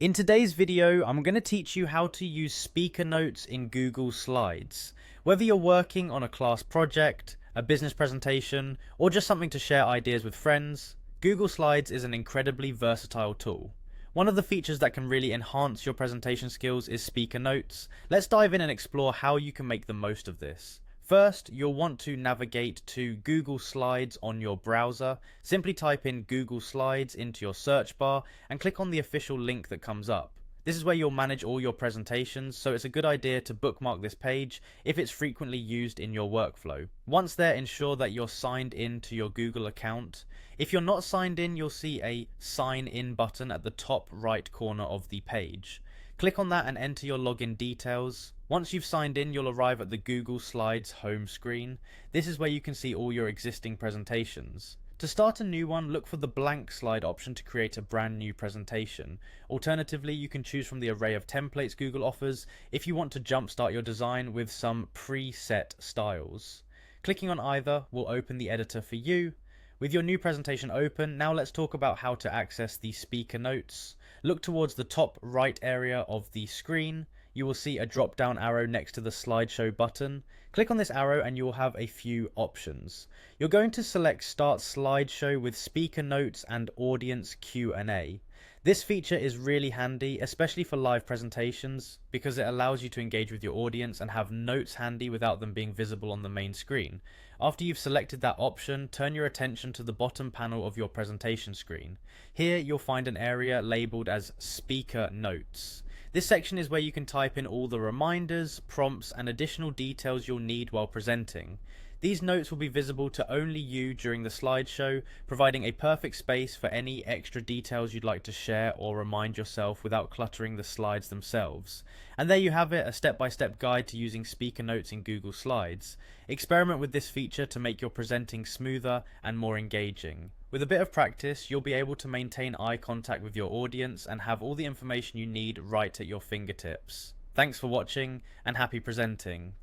In today's video, I'm going to teach you how to use speaker notes in Google Slides. Whether you're working on a class project, a business presentation, or just something to share ideas with friends, Google Slides is an incredibly versatile tool. One of the features that can really enhance your presentation skills is speaker notes. Let's dive in and explore how you can make the most of this. First, you'll want to navigate to Google Slides on your browser. Simply type in Google Slides into your search bar and click on the official link that comes up. This is where you'll manage all your presentations, so it's a good idea to bookmark this page if it's frequently used in your workflow. Once there, ensure that you're signed in to your Google account. If you're not signed in, you'll see a sign in button at the top right corner of the page. Click on that and enter your login details. Once you've signed in, you'll arrive at the Google Slides home screen. This is where you can see all your existing presentations. To start a new one, look for the blank slide option to create a brand new presentation. Alternatively, you can choose from the array of templates Google offers if you want to jumpstart your design with some preset styles. Clicking on either will open the editor for you. With your new presentation open, now let's talk about how to access the speaker notes. Look towards the top right area of the screen. You will see a drop down arrow next to the slideshow button. Click on this arrow and you will have a few options. You're going to select Start Slideshow with Speaker Notes and Audience Q&A. This feature is really handy, especially for live presentations, because it allows you to engage with your audience and have notes handy without them being visible on the main screen. After you've selected that option, turn your attention to the bottom panel of your presentation screen. Here you'll find an area labeled as Speaker Notes. This section is where you can type in all the reminders, prompts, and additional details you'll need while presenting. These notes will be visible to only you during the slideshow, providing a perfect space for any extra details you'd like to share or remind yourself without cluttering the slides themselves. And there you have it, a step-by-step guide to using speaker notes in Google Slides. Experiment with this feature to make your presenting smoother and more engaging. With a bit of practice, you'll be able to maintain eye contact with your audience and have all the information you need right at your fingertips. Thanks for watching and happy presenting.